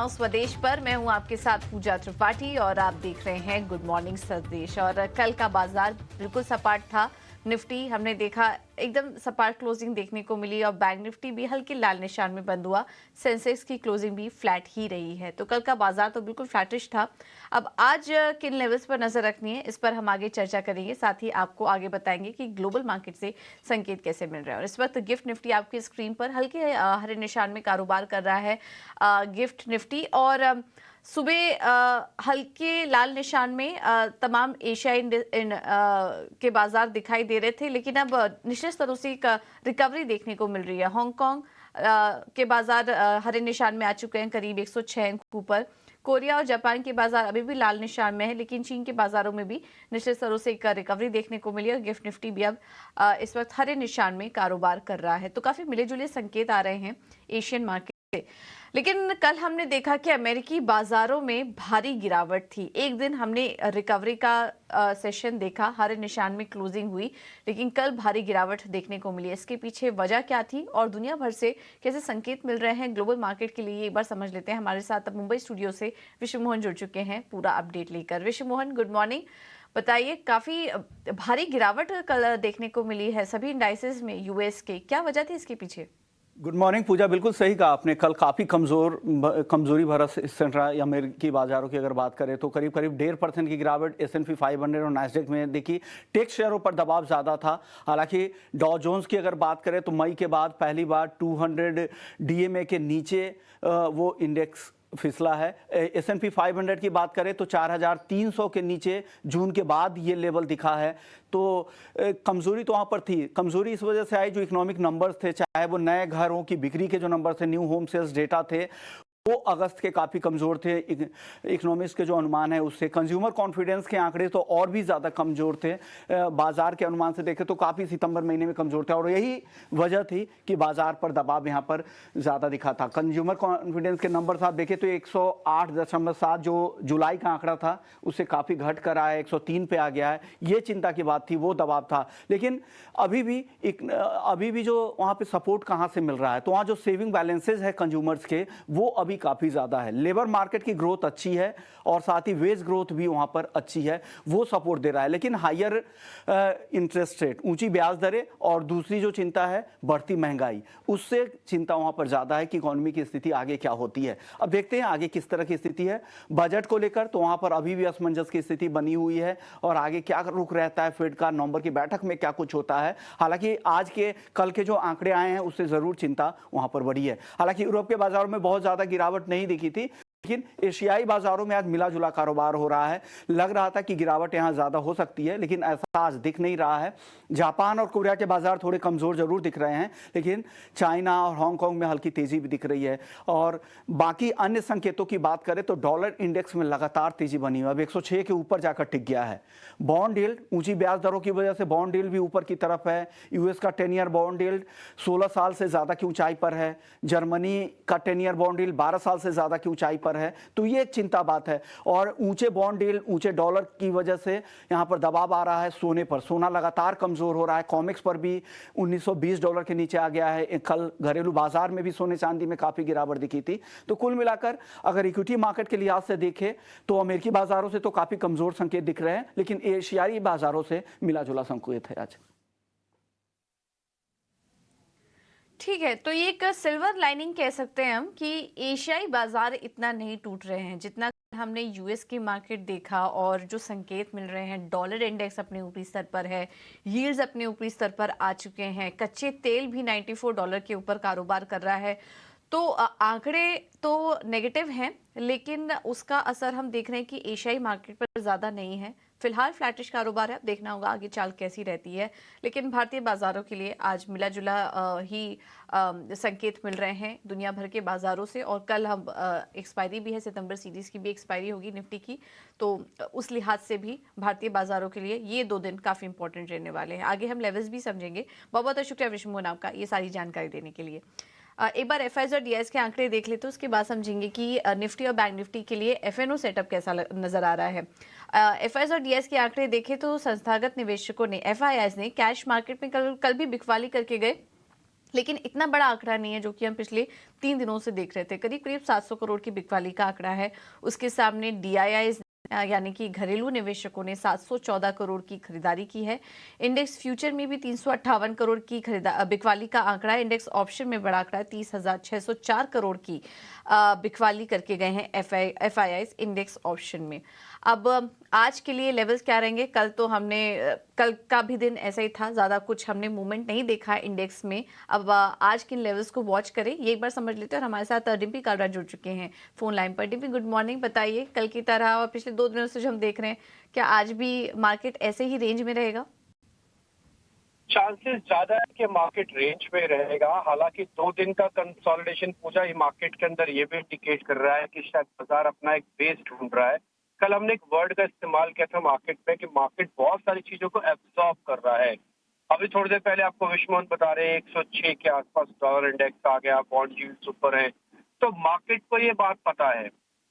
हूं स्वदेश पर। मैं हूं आपके साथ पूजा त्रिपाठी और आप देख रहे हैं गुड मॉर्निंग स्वदेश। और कल का बाजार बिल्कुल सपाट था। निफ्टी हमने देखा एकदम सपाट क्लोजिंग देखने को मिली और बैंक निफ्टी भी हल्के लाल निशान में बंद हुआ। सेंसेक्स की क्लोजिंग भी फ्लैट ही रही है। तो कल का बाजार तो बिल्कुल फ्लैटिश था। अब आज किन लेवल्स पर नजर रखनी है, इस पर हम आगे चर्चा करेंगे। साथ ही आपको आगे बताएंगे कि ग्लोबल मार्केट से संकेत कैसे मिल रहे हैं। और इस वक्त गिफ्ट निफ्टी आपकी स्क्रीन पर हल्के हरे निशान में कारोबार कर रहा है। गिफ्ट निफ्टी और सुबह हल्के लाल निशान में तमाम एशियाई के बाजार दिखाई दे रहे थे, लेकिन अब निचले स्तरों से एक रिकवरी देखने को मिल रही है। हांगकांग के बाजार हरे निशान में आ चुके हैं, करीब 106 अंक ऊपर। कोरिया और जापान के बाजार अभी भी लाल निशान में है, लेकिन चीन के बाजारों में भी निचले स्तरों से एक रिकवरी देखने को मिली और गिफ्ट निफ्टी भी अब इस वक्त हरे निशान में कारोबार कर रहा है। तो काफी मिले जुले संकेत आ रहे हैं एशियन मार्केट से। लेकिन कल हमने देखा कि अमेरिकी बाजारों में भारी गिरावट थी। एक दिन हमने रिकवरी का सेशन देखा, हरे निशान में क्लोजिंग हुई, लेकिन कल भारी गिरावट देखने को मिली। इसके पीछे वजह क्या थी और दुनिया भर से कैसे संकेत मिल रहे हैं ग्लोबल मार्केट के लिए, एक बार समझ लेते हैं। हमारे साथ अब मुंबई स्टूडियो से विश्व मोहन जुड़ चुके हैं पूरा अपडेट लेकर। विश्व मोहन, गुड मॉर्निंग। बताइए, काफी भारी गिरावट कल देखने को मिली है सभी इंडाइसेस में यूएस के, क्या वजह थी इसके पीछे? गुड मॉर्निंग पूजा, बिल्कुल सही कहा आपने। कल काफ़ी कमजोरी भरा सेंटर या अमेरिकी बाजारों की अगर बात करें तो करीब 1.5% की गिरावट S&P 500 और नैस्डैक में देखी। टेक शेयरों पर दबाव ज़्यादा था। हालांकि डॉ जोन्स की अगर बात करें तो मई के बाद पहली बार 200 DMA के नीचे वो इंडेक्स फिसला है। S&P 500 की बात करें तो 4,300 के नीचे जून के बाद ये लेवल दिखा है। तो कमजोरी तो वहाँ पर थी। कमजोरी इस वजह से आई जो इकोनॉमिक नंबर्स थे, चाहे वो नए घरों की बिक्री के जो नंबर थे, न्यू होम सेल्स डेटा थे, वो अगस्त के काफ़ी कमज़ोर थे। इकोनॉमिस्ट के जो अनुमान है उससे कंज्यूमर कॉन्फिडेंस के आंकड़े तो और भी ज़्यादा कमज़ोर थे। बाज़ार के अनुमान से देखें तो काफ़ी सितंबर महीने में कमज़ोर थे और यही वजह थी कि बाज़ार पर दबाव यहाँ पर ज़्यादा दिखा था। कंज्यूमर कॉन्फिडेंस के नंबर साथ देखें तो 108.7 जो जुलाई का आंकड़ा था उससे काफ़ी घट कर आया है, 103 पे आ गया है। ये चिंता की बात थी, वो दबाव था। लेकिन अभी भी जो वहाँ पर सपोर्ट कहाँ से मिल रहा है, तो वहाँ जो सेविंग बैलेंसेज है कंज्यूमर्स के, वो अभी काफी ज्यादा है। लेबर मार्केट की ग्रोथ अच्छी है और साथ ही वेज ग्रोथ भी वहां पर अच्छी है, वो सपोर्ट दे रहा है। लेकिन हायर इंटरेस्ट रेट, ऊंची ब्याज दरें और दूसरी जो चिंता है बढ़ती महंगाई, उससे चिंता वहां पर ज्यादा है कि इकोनॉमी की स्थिति आगे क्या होती है। अब देखते हैं आगे किस तरह की स्थिति है। बजट को लेकर तो वहां पर अभी भी असमंजस की स्थिति बनी हुई है और आगे क्या रुख रहता है फेड का, नवंबर की बैठक में क्या कुछ होता है। हालांकि कल के जो आंकड़े आए हैं उससे जरूर चिंता वहां पर बढ़ी है। हालांकि यूरोप के बाजारों में बहुत ज्यादा गिरावट नहीं दिखी थी, लेकिन एशियाई बाजारों में आज मिला जुला कारोबार हो रहा है। लग रहा था कि गिरावट यहां ज्यादा हो सकती है, लेकिन ऐसा आज दिख नहीं रहा है। जापान और कोरिया के बाजार थोड़े कमजोर जरूर दिख रहे हैं, लेकिन चाइना और हांगकांग में हल्की तेजी भी दिख रही है। और बाकी अन्य संकेतों की बात करें तो डॉलर इंडेक्स में लगातार तेजी बनी हुई है, अब 106 के ऊपर जाकर टिक गया है। बॉन्ड यील्ड, ऊंची ब्याज दरों की वजह से बॉन्ड यील्ड भी ऊपर की तरफ है। यूएस का 10 ईयर बॉन्ड यील्ड 16 साल से ज्यादा की ऊंचाई पर है। जर्मनी का 10 ईयर बॉन्ड यील्ड 12 साल से ज्यादा की ऊंचाई पर है। तो ये एक चिंता बात है। और ऊंचे बॉन्ड यील्ड, ऊंचे डॉलर की वजह से यहां पर दबाव आ रहा है सोने पर। सोना लगातार कमजोर हो रहा है। कॉमेक्स पर भी $1920 के नीचे आ गया है। कल घरेलू बाजार में भी सोने चांदी में काफी गिरावट दिखी थी। तो कुल मिलाकर अगर इक्विटी मार्केट के लिहाज से देखें तो अमेरिकी बाजारों से तो काफी कमजोर संकेत दिख रहे हैं, लेकिन एशियाई बाजारों से मिला जुला संकेत है आज। ठीक है, तो ये एक सिल्वर लाइनिंग कह सकते हैं हम कि एशियाई बाजार इतना नहीं टूट रहे हैं जितना हमने यूएस की मार्केट देखा। और जो संकेत मिल रहे हैं, डॉलर इंडेक्स अपने ऊपरी स्तर पर है, यील्ड्स अपने ऊपरी स्तर पर आ चुके हैं, कच्चे तेल भी $94 के ऊपर कारोबार कर रहा है। तो आंकड़े तो नेगेटिव हैं, लेकिन उसका असर हम देख रहे हैं कि एशियाई मार्केट पर ज्यादा नहीं है। फिलहाल फ्लैटिश कारोबार है, अब देखना होगा आगे चाल कैसी रहती है। लेकिन भारतीय बाजारों के लिए आज मिला जुला ही संकेत मिल रहे हैं दुनिया भर के बाजारों से। और कल हम एक्सपायरी भी है, सितंबर सीरीज की भी एक्सपायरी होगी निफ्टी की, तो उस लिहाज से भी भारतीय बाजारों के लिए ये 2 दिन काफी इंपॉर्टेंट रहने वाले हैं। आगे हम लेवल्स भी समझेंगे। बहुत बहुत शुक्रिया विश्व मोहन आपका ये सारी जानकारी देने के लिए। एक बार एफआईआई और डीआईएस के आंकड़े देख लेते, तो उसके बाद समझेंगे कि निफ्टी और बैंक निफ्टी के लिए एफएनओ सेटअप कैसा नजर आ रहा है। एफआईआई और डीआईएस के आंकड़े देखें तो संस्थागत निवेशकों ने, एफआईआई ने कैश मार्केट में कल भी बिकवाली करके गए। लेकिन इतना बड़ा आंकड़ा नहीं है जो कि हम पिछले 3 दिनों से देख रहे थे। करीब करीब 700 करोड़ की बिकवाली का आंकड़ा है। उसके सामने डीआईआई यानी कि घरेलू निवेशकों ने 714 करोड़ की खरीदारी की है। इंडेक्स फ्यूचर में भी 358 करोड़ की बिकवाली का आंकड़ा है। इंडेक्स ऑप्शन में बड़ा आंकड़ा है, 30,604 करोड़ की बिकवाली करके गए हैं एफआईआई इंडेक्स ऑप्शन में। अब आज के लिए लेवल्स क्या रहेंगे? कल तो हमने कल का भी दिन ऐसा ही था, ज़्यादा कुछ हमने मूवमेंट नहीं देखा है इंडेक्स में। अब आज किन लेवल्स को वॉच करें ये एक बार समझ लेते हैं। और हमारे साथ डिम्पी कालरा जुड़ चुके हैं फोन लाइन पर। Dimpy, good morning. बताइए, कल की तरह और पिछले 2 दिनों से जो हम देख रहे हैं, क्या आज भी मार्केट ऐसे ही रेंज में रहेगा? चांसेस ज्यादा है कि मार्केट रेंज में रहेगा। हालांकि 2 दिन का कंसोलिडेशन पूजा ही मार्केट के अंदर ये भी इंडिकेट कर रहा है कि शायद बाजार अपना एक बेस ढूंढ रहा है। कल हमने एक वर्ड का इस्तेमाल किया था मार्केट में कि मार्केट बहुत सारी चीजों को एब्जॉर्ब कर रहा है। अभी थोड़ी देर पहले आपको विश्वमोहन बता रहे हैं 106 के आसपास डॉलर इंडेक्स आ गया, बॉन्ड यील्ड्स ऊपर है, तो मार्केट को ये बात पता है।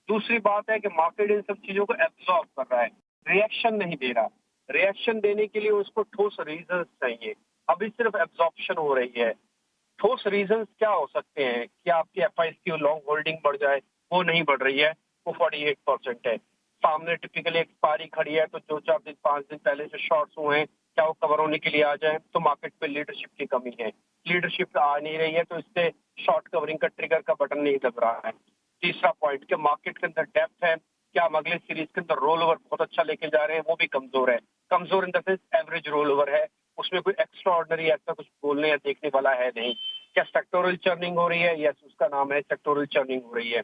दूसरी बात है कि मार्केट इन सब चीजों को एब्जॉर्ब कर रहा है, रिएक्शन नहीं दे रहा। रिएक्शन देने के लिए उसको ठोस रीजंस चाहिए। अभी सिर्फ एब्जॉर्प्शन हो रही है। ठोस रीजंस क्या हो सकते हैं कि आपकी एफआईएस की लॉन्ग होल्डिंग बढ़ जाए? वो नहीं बढ़ रही है, वो 48% है। सामने टिपिकली एक्सपायरी खड़ी है, तो 2-4 दिन 5 दिन पहले जो शॉर्ट्स हुए हैं क्या वो कवर होने के लिए आ जाए? तो मार्केट पे लीडरशिप की कमी है, लीडरशिप आ नहीं रही है, तो इससे शॉर्ट कवरिंग का ट्रिगर का बटन नहीं दब रहा है। तीसरा पॉइंट कि मार्केट के अंदर डेप्थ है, क्या हम अगले सीरीज के अंदर रोल ओवर बहुत अच्छा लेके जा रहे हैं? वो भी कमजोर है। कमजोर in the sense average roll over है, उसमें कोई एक्स्ट्रा ऑर्डनरी ऐसा कुछ बोलने या देखने वाला है नहीं। क्या सेक्टोरल चर्निंग हो रही है? यस, उसका नाम है सेक्टोरल चर्निंग हो रही है।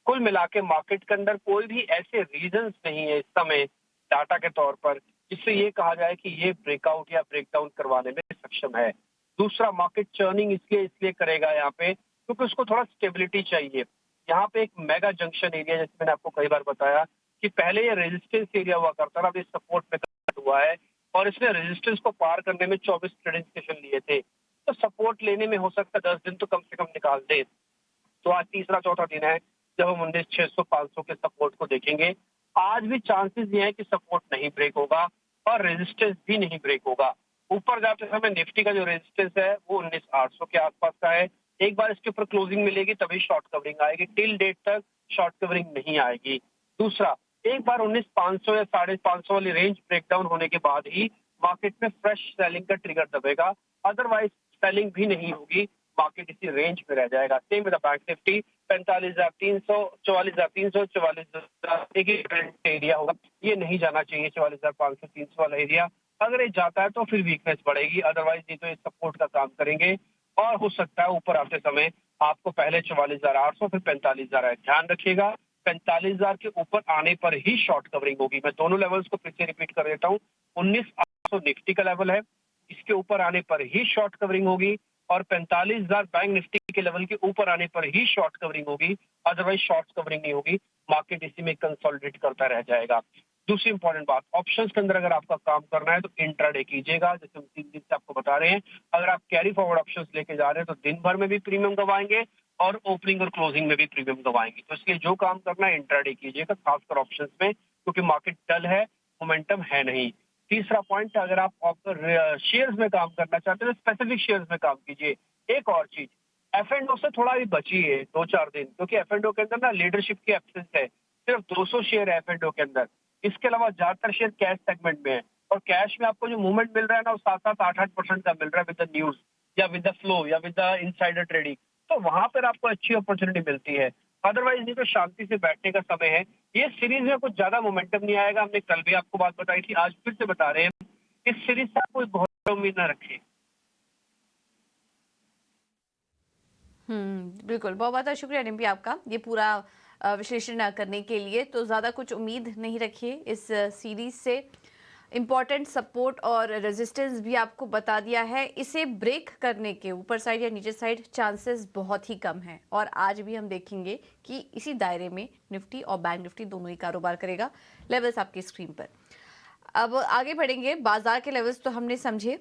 कुल मिला के मार्केट के अंदर कोई भी ऐसे रीजंस नहीं है इस समय डाटा के तौर पर जिससे ये कहा जाए कि ये ब्रेकआउट या ब्रेकडाउन करवाने में सक्षम है। दूसरा, मार्केट चर्निंग इसलिए करेगा यहाँ पे क्योंकि उसको थोड़ा स्टेबिलिटी चाहिए। यहाँ पे एक मेगा जंक्शन एरिया, जैसे मैंने आपको कई बार बताया कि पहले ये रेजिस्टेंस एरिया हुआ करता था, अब ये सपोर्ट में कन्वर्ट हुआ है और इसने रेजिस्टेंस को पार करने में 24 ट्रेडिंग सेशन लिए थे। तो सपोर्ट लेने में हो सकता है 10 दिन तो कम से कम निकाल दे। तो आज तीसरा चौथा दिन है जब हम 19,600-500 के सपोर्ट को देखेंगे। आज भी चांसेस ये है कि सपोर्ट नहीं ब्रेक होगा और रेजिस्टेंस भी नहीं ब्रेक होगा। ऊपर जाते समय निफ्टी का जो रेजिस्टेंस है वो 19,800 के आसपास का है। एक बार इसके ऊपर क्लोजिंग मिलेगी तभी शॉर्ट कवरिंग आएगी, टिल डेट तक शॉर्ट कवरिंग नहीं आएगी। दूसरा, एक बार 19,500 या 550 वाली रेंज ब्रेकडाउन होने के बाद ही मार्केट में फ्रेश सेलिंग का ट्रिगर दबेगा, अदरवाइज सेलिंग भी नहीं होगी, मार्केट इसी रेंज में रह जाएगा। सेम विद बैंक निफ्टी 45,300, 44,300, 44,000 एक ही ट्रेंड एरिया होगा। ये नहीं जाना चाहिए 44,500, 300 वाला एरिया। अगर ये जाता है तो फिर वीकनेस बढ़ेगी, अदरवाइज ये तो ये सपोर्ट का काम करेंगे और हो सकता है ऊपर आते समय आपको पहले 44,800 फिर 45,000 है। ध्यान रखिएगा 45,000 के ऊपर आने पर ही शॉर्ट कवरिंग होगी। मैं दोनों लेवल्स को फिर से रिपीट कर देता हूँ। 19,800 निफ्टी का लेवल है, इसके ऊपर आने पर ही शॉर्ट कवरिंग होगी और 45,000 बैंक निफ्टी के लेवल के ऊपर आने पर ही शॉर्ट कवरिंग होगी, अदरवाइज शॉर्ट कवरिंग नहीं होगी। मार्केट इसी में कंसोलिडेट करता रह जाएगा। दूसरी इंपॉर्टेंट बात, ऑप्शंस के अंदर अगर आपका काम करना है तो इंट्राडे कीजिएगा, जैसे हम 3 दिन से आपको बता रहे हैं। अगर आप कैरी फॉरवर्ड ऑप्शंस लेके जा रहे हैं तो दिन भर में भी प्रीमियम गवाएंगे और ओपनिंग और क्लोजिंग में भी प्रीमियम गवाएंगे। तो इसलिए जो काम करना है इंट्राडे कीजिएगा, खासकर ऑप्शंस में, क्योंकि मार्केट डल है, मोमेंटम है नहीं। तीसरा पॉइंट, अगर आप शेयर्स में काम करना चाहते हैं तो स्पेसिफिक शेयर्स में काम कीजिए। एक और चीज, एफ&ओ से थोड़ा भी बचिए 2-4 दिन, क्योंकि एफ&ओ के अंदर ना लीडरशिप की एब्सेंस है। सिर्फ 200 शेयर है एफ&ओ के अंदर, इसके अलावा ज्यादातर शेयर कैश सेगमेंट में है और कैश में आपको जो मूवमेंट मिल रहा है ना वो 7-7, 8-8% का मिल रहा है विद द न्यूज या विद द फ्लो या विद द इनसाइडर ट्रेडिंग। तो वहां पर आपको अच्छी अपॉर्चुनिटी मिलती है, अदरवाइज नहीं तो शांति से बैठने का समय है। ये सीरीज में कुछ ज्यादा मोमेंटम नहीं आएगा, हमने कल भी आपको बात बताई थी, आज फिर से बता रहे हैं, इस सीरीज से आप कोई बहुत उम्मीद न रखें। बिल्कुल। बहुत बहुत शुक्रिया डिम्पी आपका ये पूरा विश्लेषण करने के लिए। तो ज़्यादा कुछ उम्मीद नहीं रखिए इस सीरीज से। इम्पॉर्टेंट सपोर्ट और रेजिस्टेंस भी आपको बता दिया है। इसे ब्रेक करने के ऊपर साइड या नीचे साइड चांसेस बहुत ही कम हैं और आज भी हम देखेंगे कि इसी दायरे में निफ्टी और बैंक निफ्टी दोनों ही कारोबार करेगा। लेवल्स आपकी स्क्रीन पर। अब आगे बढ़ेंगे। बाजार के लेवल्स तो हमने समझे,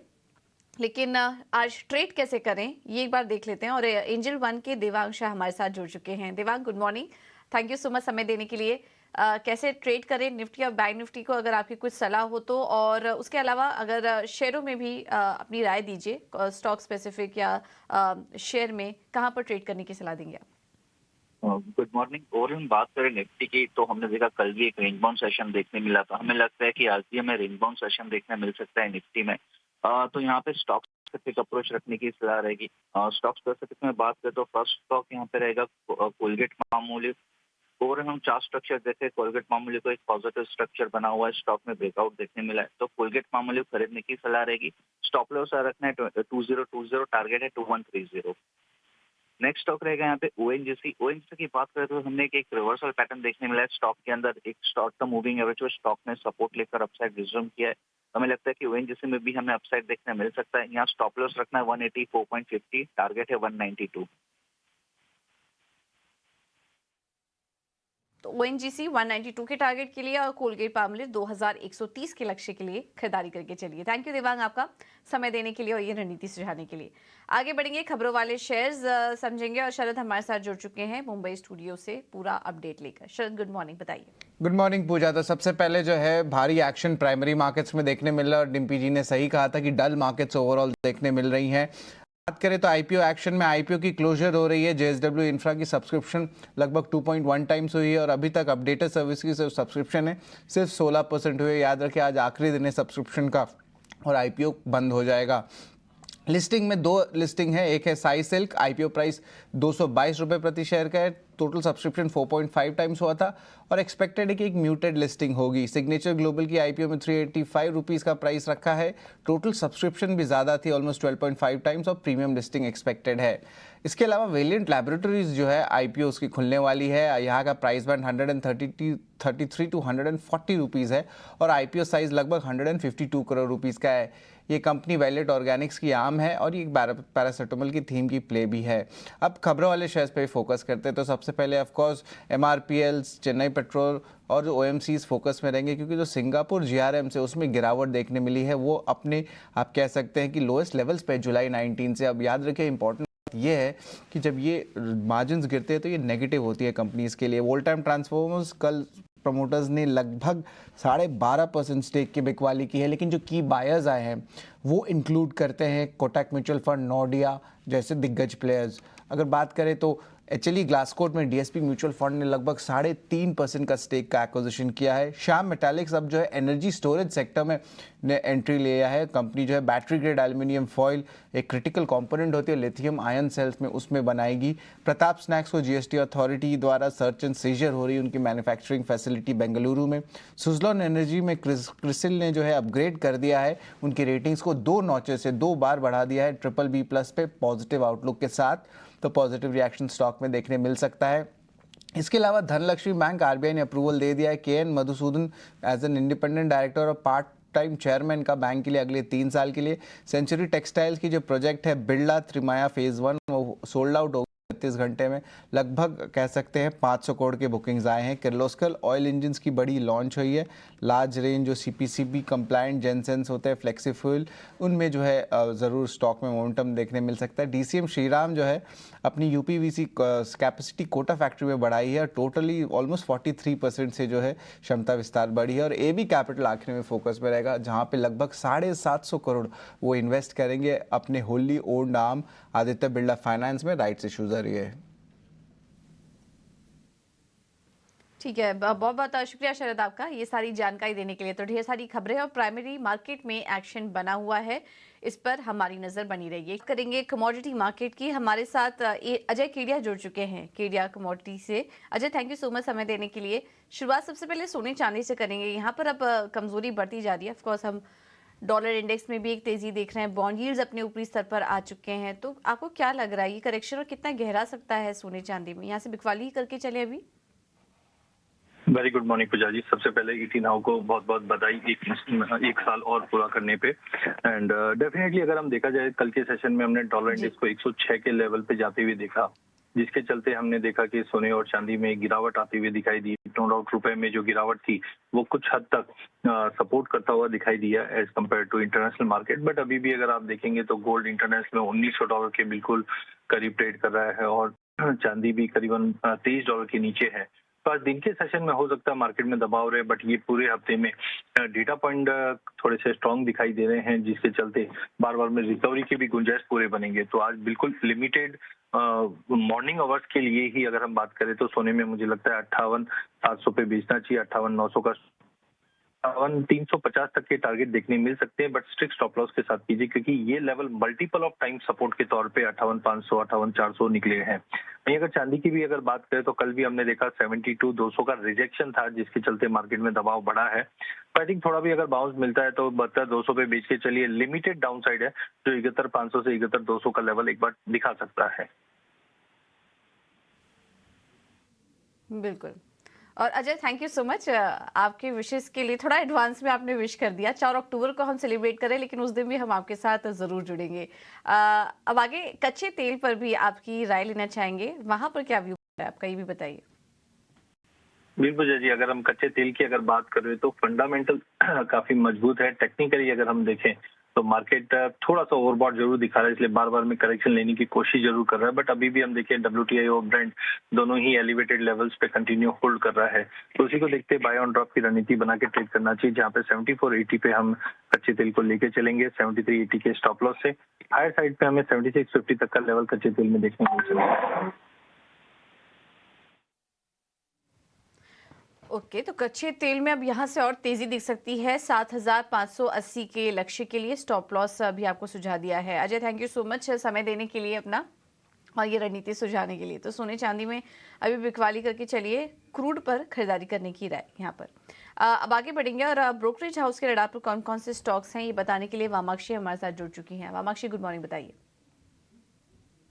लेकिन आज ट्रेड कैसे करें ये एक बार देख लेते हैं। और एंजल वन के देवांग शाह हमारे साथ जुड़ चुके हैं। Devang, good morning, thank you so much समय देने के लिए। कैसे ट्रेड करें निफ्टी और बैंक निफ्टी को, अगर आपकी कुछ सलाह हो तो, और उसके अलावा अगर शेयरों में भी अपनी राय दीजिए, स्टॉक स्पेसिफिक या शेयर में कहाँ पर ट्रेड करने की सलाह देंगे आप? Good morning. और हम बात करें निफ्टी की, तो हमने देखा कल भी एक रेंज बाउंड सेशन देखने मिला था। हमें लगता है कि आज भी हमें रेंज बाउंड सेशन देखने मिल सकता है निफ्टी में। तो यहाँ पे स्टॉक स्पेसिफिक अप्रोच रखने की सलाह रहेगी। स्टॉक स्पेसिफिक में बात करें तो फर्स्ट स्टॉक यहाँ पे रहेगा कोलगेट मामूली। और हम चार्ट स्ट्रक्चर देखें, कोलगेट मामूली को एक पॉजिटिव स्ट्रक्चर बना हुआ है, स्टॉक में ब्रेकआउट देखने मिला है, तो कोलगेट मामूली खरीदने की सलाह रहेगी। स्टॉप लॉस रखना है 2020, टारगेट है 2130। नेक्स्ट स्टॉक रहेगा यहाँ पे ओएनजीसी। ओएनजीसी की बात करें तो हमने एक रिवर्सल पैटर्न देखने मिला है स्टॉक के अंदर। एक शॉर्ट टर्म मूविंग एवरेज को स्टॉक ने सपोर्ट लेकर अपसाइड रिज्यूम किया है। हमें लगता है कि ओएनजीसी में भी हमें अपसाइड देखने मिल सकता है। यहाँ स्टॉप लॉस रखना है 184.50, टारगेट है 192। तो ओएनजीसी 192 के टारगेट के लिए और कोलगेट पामोलिव 2130 के लक्ष्य के लिए खरीदारी करके चलिए। थैंक यू देवांग, आपका समय देने के लिए और ये रणनीति सुझाने के लिए। आगे बढ़ेंगे, खबरों वाले शेयर्स समझेंगे और शरद हमारे साथ जुड़ चुके हैं मुंबई स्टूडियो से पूरा अपडेट लेकर। शरद, गुड मॉर्निंग, बताइए। गुड मॉर्निंग पूजा। तो सबसे पहले जो है भारी एक्शन प्राइमरी मार्केट्स में देखने मिल रहा है और डिम्पी जी ने सही कहा था कि डल मार्केट्स ओवरऑल देखने मिल रही हैं। बात करें तो आईपीओ एक्शन में आईपीओ की क्लोजर हो रही है। जेएसडब्ल्यू इंफ्रा की सब्सक्रिप्शन लगभग 2.1 टाइम्स हुई है और अभी तक अपडेटेड सर्विस की सब्सक्रिप्शन है सिर्फ 16% हुई है। याद रखें आज आखिरी दिन है सब्सक्रिप्शन का और आईपीओ बंद हो जाएगा। लिस्टिंग में 2 लिस्टिंग है, एक है साई सिल्क, आईपीओ प्राइस 222 रुपये प्रति शेयर का है, टोटल सब्सक्रिप्शन 4.5 टाइम्स हुआ था और एक्सपेक्टेड है कि एक म्यूटेड लिस्टिंग होगी। सिग्नेचर ग्लोबल की आईपीओ में 385 रुपीज़ का प्राइस रखा है, टोटल सब्सक्रिप्शन भी ज़्यादा थी, ऑलमोस्ट 12.5 टाइम्स और प्रीमियम लिस्टिंग एक्सपेक्टेड है। इसके अलावा वेलिएंट लैबोरेटरीज जो है आईपीओ उसकी खुलने वाली है। यहाँ का प्राइस बैंड 133 टू 140 रुपीज़ है और आईपीओ साइज लगभग 152 करोड़ रुपीज़ का है। ये कंपनी वैलेट ऑर्गेनिक्स की आम है और ये पैरासिटामोल की थीम की प्ले भी है। अब खबरों वाले शेयर्स पे फोकस करते हैं तो सबसे पहले of course MRPL, Chennai petrol और जो ओएमसीज फोकस में रहेंगे, क्योंकि जो सिंगापुर जीआरएम से उसमें गिरावट देखने मिली है वो अपने आप कह सकते हैं कि लोएस्ट लेवल्स पे जुलाई 19 से। अब याद रखें इंपॉर्टेंट ये है कि जब ये मार्जिन्स गिरते हैं तो ये नेगेटिव होती है कंपनीज के लिए। वोल टाइम ट्रांसफॉर्मर्स कल प्रमोटर्स ने लगभग 12.5% स्टेक की बिकवाली की है, लेकिन जो की बायर्स आए हैं वो इंक्लूड करते हैं कोटक म्यूचुअल फंड, नॉर्डिया जैसे दिग्गज प्लेयर्स। अगर बात करें तो एचएलई ग्लासकोट में डीएसपी म्यूचुअल फंड ने लगभग 3.5% का स्टेक का एक्विजिशन किया है। श्याम मेटालिक्स अब जो है एनर्जी स्टोरेज सेक्टर में ने एंट्री लिया है। कंपनी जो है बैटरी ग्रेड एल्यूमिनियम फॉइल, एक क्रिटिकल कंपोनेंट होती है लिथियम आयन सेल्स में, उसमें बनाएगी। प्रताप स्नैक्स को जीएसटी अथॉरिटी द्वारा सर्च एंड सीजर हो रही है उनकी मैन्युफैक्चरिंग फैसिलिटी बेंगलुरु में। सुजलॉन एनर्जी में क्रिसिल ने जो है अपग्रेड कर दिया है उनकी रेटिंग्स को 2 नॉचेस से 2 बार बढ़ा दिया है BBB+ पे पॉजिटिव आउटलुक के साथ, तो पॉजिटिव रिएक्शन स्टॉक में देखने मिल सकता है। इसके अलावा धनलक्ष्मी बैंक आरबीआई ने अप्रूवल दे दिया है K N Madhusudan as an independent director और पार्ट टाइम चेयरमैन का बैंक के लिए अगले 3 साल के लिए। सेंचुरी टेक्सटाइल्स की जो प्रोजेक्ट है बिरला त्रिमाया फेज 1 वो सोल्ड आउट हो 36 घंटे में, लगभग कह सकते हैं 500 करोड़ के बुकिंग्स आए हैं। किर्लोस्कर ऑयल इंजन्स की बड़ी लॉन्च हुई है। लार्ज रेंज जो सीपीसीबी कंप्लायंट जेनसेंस होते हैं फ्लेक्सी फ्यूल, उनमें जो है ज़रूर स्टॉक में मोमेंटम देखने मिल सकता है। डीसीएम श्रीराम जो है अपनी यूपीवीसी कैपेसिटी कोटा फैक्ट्री में बढ़ाई है और टोटली ऑलमोस्ट 43% से जो है क्षमता विस्तार बढ़ी है। और एबी कैपिटल आखिर में फोकस में रहेगा जहाँ पे लगभग 750 करोड़ वो इन्वेस्ट करेंगे अपने wholly owned arm Aditya Birla finance में राइट्स इशू जरिए। ठीक है, बहुत बहुत शुक्रिया शरद आपका ये सारी जानकारी देने के लिए। तो ढेर सारी खबरें और प्राइमरी मार्केट में एक्शन बना हुआ है, इस पर हमारी नजर बनी रहिए। करेंगे कमोडिटी मार्केट की, हमारे साथ अजय केडिया जुड़ चुके हैं केडिया कमोडिटी से। Ajay, thank you so much समय देने के लिए। शुरुआत सबसे पहले सोने चांदी से करेंगे। यहाँ पर अब कमजोरी बढ़ती जा रही है। ऑफकोर्स हम डॉलर इंडेक्स में भी एक तेजी देख रहे हैं, बॉन्ड यील्ड्स अपने ऊपरी स्तर पर आ चुके हैं। तो आपको क्या लग रहा है ये करेक्शन और कितना गहरा सकता है सोने चांदी में? यहाँ से बिकवाली करके चले अभी। वेरी गुड मॉर्निंग पूजा जी। सबसे पहले ईटी नाउ को बहुत बहुत बधाई एक साल और पूरा करने पे। एंड डेफिनेटली अगर हम देखा जाए कल के सेशन में हमने डॉलर इंडेक्स को 106 के लेवल पे जाते हुए देखा, जिसके चलते हमने देखा कि सोने और चांदी में गिरावट आती हुई दिखाई दी। नो डाउट रुपए में जो गिरावट थी वो कुछ हद तक सपोर्ट करता हुआ दिखाई दिया as compare to international market. But अभी भी अगर आप देखेंगे तो गोल्ड इंटरनेशनल में $1900 के बिल्कुल करीब ट्रेड कर रहा है और चांदी भी करीबन $23 के नीचे है। तो आज दिन के सेशन में हो सकता है मार्केट में दबाव रहे, बट ये पूरे हफ्ते में डेटा पॉइंट थोड़े से स्ट्रांग दिखाई दे रहे हैं, जिसके चलते बार बार में रिकवरी की भी गुंजाइश पूरे बनेंगे। तो आज बिल्कुल लिमिटेड मॉर्निंग आवर्स के लिए ही अगर हम बात करें तो सोने में मुझे लगता है 58,700 पे बेचना चाहिए। 58,900 का 58,350 तक के टारगेट देखने मिल सकते हैं, बट स्ट्रिक्ट स्टॉप लॉस के साथ कीजिए, क्योंकि ये level multiple of time support के तौर पे 58,500 58,400 निकले हैं। वहीं अगर चांदी की भी अगर बात करें तो कल भी हमने देखा 72,200 का रिजेक्शन था, जिसके चलते मार्केट में दबाव बढ़ा है। तो आई थिंक थोड़ा भी अगर बाउंस मिलता है तो 72,200 पे बेच के चलिए। लिमिटेड डाउन साइड है जो 71,500 से 71,200 का लेवल एक बार दिखा सकता है। बिल्कुल। और Ajay, thank you so much आपके विशेष के लिए। थोड़ा एडवांस में आपने विश कर दिया। 4 अक्टूबर को हम सेलिब्रेट करें, लेकिन उस दिन भी हम आपके साथ ज़रूर जुड़ेंगे। अब आगे कच्चे तेल पर भी आपकी राय लेना चाहेंगे, वहाँ पर क्या व्यू है आपका, ये भी बताइए। बिल्कुल जी, अगर हम कच्चे तेल की अगर बात करें तो फंडामेंटल काफी मजबूत है। टेक्निकली अगर हम देखें तो मार्केट थोड़ा सा ओवरबॉट जरूर दिखा रहा है, इसलिए बार बार में करेक्शन लेने की कोशिश जरूर कर रहा है, बट अभी भी हम देखें WTI और ब्रेंट दोनों ही एलिवेटेड लेवल्स पे कंटिन्यू होल्ड कर रहा है। तो उसी को देखते बाय ऑन ड्रॉप की रणनीति बना के ट्रेड करना चाहिए, जहां पे 74.80 पे हम कच्चे तेल को लेके चलेंगे 73.80 के स्टॉप लॉस से। हायर साइड पे हमें 76.50 तक का लेवल कच्चे तेल में देखने को मिलेगा। ओके, तो कच्चे तेल में अब यहाँ से और तेजी दिख सकती है। 7,580 के लक्ष्य के लिए स्टॉप लॉस भी आपको सुझा दिया है। Ajay, thank you so much समय देने के लिए अपना और ये रणनीति सुझाने के लिए। तो सोने चांदी में अभी बिकवाली करके चलिए, क्रूड पर खरीदारी करने की राय यहाँ पर। अब आगे बढ़ेंगे और ब्रोकरेज हाउस के रडार पर कौन कौन से स्टॉक्स हैं ये बताने के लिए वामाक्षी हमारे साथ जुड़ चुकी हैं। वामाक्षी, गुड मॉर्निंग, बताइए।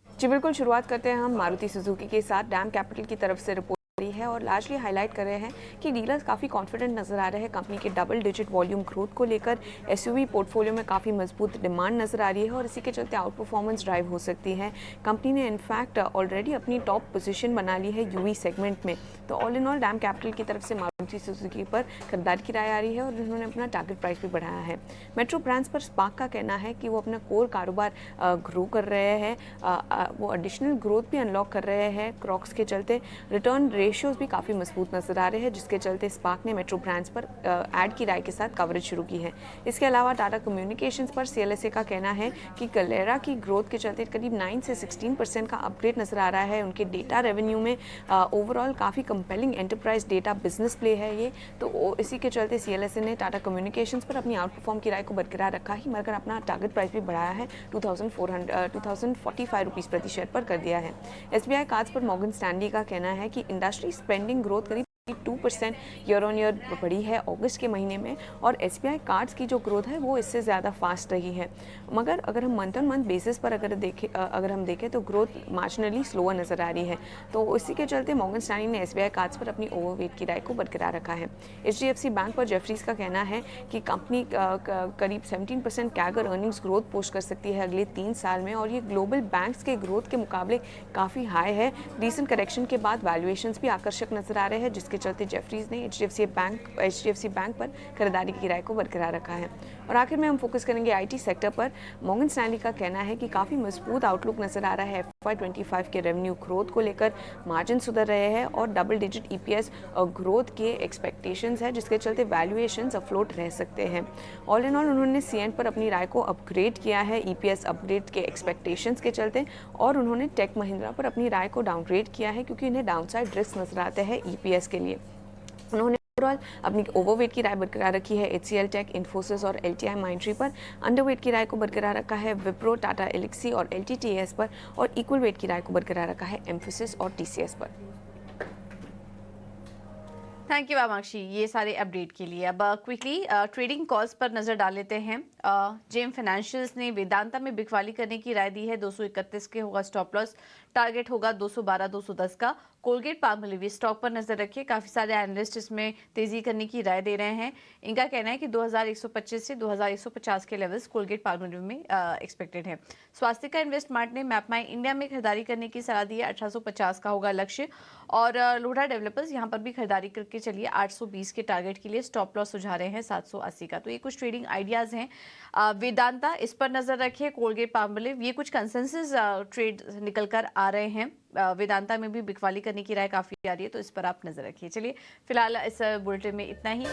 जी बिल्कुल, शुरुआत करते हैं हम मारुति सुजुकी के साथ। डैम कैपिटल की तरफ से रिपोर्ट है और लार्जली हाईलाइट कर रहे हैं कि डीलर्स काफ़ी कॉन्फिडेंट नजर आ रहे हैं कंपनी के डबल डिजिट वॉल्यूम ग्रोथ को लेकर। एसयूवी पोर्टफोलियो में काफ़ी मजबूत डिमांड नजर आ रही है और इसी के चलते आउट परफॉर्मेंस ड्राइव हो सकती है। कंपनी ने इनफैक्ट ऑलरेडी अपनी टॉप पोजीशन बना ली है यूवी सेगमेंट में। तो all in all dam capital की तरफ से मारुति सुजुकी पर खरीदारी की राय आ रही है और उन्होंने अपना टारगेट प्राइस भी बढ़ाया है। मेट्रो ब्रांड्स पर स्पार्क का कहना है कि वो अपना कोर कारोबार ग्रो कर रहे हैं, वो एडिशनल ग्रोथ भी अनलॉक कर रहे हैं। क्रॉक्स के चलते रिटर्न रेशियोज भी काफ़ी मजबूत नजर आ रहे हैं, जिसके चलते स्पार्क ने मेट्रो ब्रांड्स पर ऐड की राय के साथ कवरेज शुरू की है। इसके अलावा टाटा कम्युनिकेशंस पर CLSA का कहना है कि कलेरा की ग्रोथ के चलते करीब 9 से 16% का अपग्रेड नजर आ रहा है। उनके डेटा रेवेन्यू में ओवरऑल काफ़ी compelling enterprise data business play है ये। तो इसी के चलते CLSA ने टाटा कम्युनिकेशंस पर अपनी आउट परफॉर्म की राय को बरकरार रखा ही, मगर अपना टारगेट प्राइस भी बढ़ाया है 2,045 रुपीज़ प्रति शेयर पर कर दिया है। SBI कार्ड्स पर मॉर्गन स्टैनली का कहना है कि इंडस्ट्री स्पेंडिंग ग्रोथ करीब 2% ईयर ऑन ईयर बढ़ी है अगस्त के महीने में, और SBI कार्ड्स की जो ग्रोथ है वो इससे ज़्यादा फास्ट रही है। मगर अगर हम मंथ ऑन मंथ बेसिस पर अगर हम देखें तो ग्रोथ मार्जिनली स्लोअर नज़र आ रही है। तो इसी के चलते मॉर्गन स्टैनली ने SBI कार्ड्स पर अपनी ओवरवेट की राय को बरकरार रखा है। HDFC बैंक पर जेफरीज का कहना है कि कंपनी करीब 17% कैगर अर्निंग्स ग्रोथ पोस्ट कर सकती है अगले 3 साल में, और ये ग्लोबल बैंक्स के ग्रोथ के मुकाबले काफ़ी हाई है। रिसेंट करेक्शन के बाद वैल्यूएशंस भी आकर्षक नजर आ रहे हैं, जिसके चलते जेफरीज ने HDFC बैंक पर खरीदारी की राय को बरकरार रखा है। और आखिर में हम फोकस करेंगे IT सेक्टर पर। मॉर्गन स्टैनली का कहना है कि काफ़ी मजबूत आउटलुक नजर आ रहा है FY25 के रेवेन्यू ग्रोथ को लेकर। मार्जिन सुधर रहे हैं और डबल डिजिट EPS ग्रोथ के एक्सपेक्टेशंस है, जिसके चलते वैल्यूएशंस अफ्लोट रह सकते हैं। ऑल इन ऑल उन्होंने सीएंड पर अपनी राय को अपग्रेड किया है EPS अपग्रेड के एक्सपेक्टेशंस के चलते, और उन्होंने टेक महिंद्रा पर अपनी राय को डाउनग्रेड किया है क्योंकि इन्हें डाउनसाइड रिस्क नजर आते हैं EPS के लिए। उन्होंने ओवरऑल अपनी ओवरवेट की राय बरकरार रखी है HCL टेक, इन्फोसिस और LTI माइंडट्री पर। अंडरवेट की राय को बरकरार रखा है विप्रो, टाटा एलेक्सी और LTTS पर, और इक्वल वेट की राय को बरकरार रखा है एम्फेसिस और TCS पर। थैंक यू वामाक्षी ये सारे अपडेट के लिए। अब क्विकली ट्रेडिंग कॉल्स पर नजर डाल लेते हैं। जेम फाइनेंशियल्स ने वेदांता में बिकवाली करने की राय दी है। 231 के होगा स्टॉप लॉस, टारगेट होगा 212 210 का। कोलगेट पाल्मोलिव स्टॉक पर नजर रखिए, काफी सारे एनालिस्ट इसमें तेजी करने की राय दे रहे हैं। इनका कहना है कि 2125 से 2150 के लेवल्स कोलगेट पाल्मोलिव में एक्सपेक्टेड है। स्वास्थ्य इन्वेस्टमार्ट ने मैपमाई इंडिया में खरीदारी करने की सलाह दी है। 1850 का होगा लक्ष्य, और लोढ़ा डेवलपर्स यहाँ पर भी खरीदारी करके चलिए 820 के टारगेट के लिए। स्टॉप लॉस सुझा रहे हैं 780 का। तो ये कुछ ट्रेडिंग आइडियाज हैं वेदांता, इस पर नजर रखिए। कोलगेट पाल्मोलिव, ये कुछ कंसेंसस ट्रेड निकल कर आ रहे हैं। वेदांता में भी बिकवाली करने की राय काफी आ रही है, तो इस पर आप नजर रखिए। चलिए फिलहाल इस बुलेटिन में इतना ही।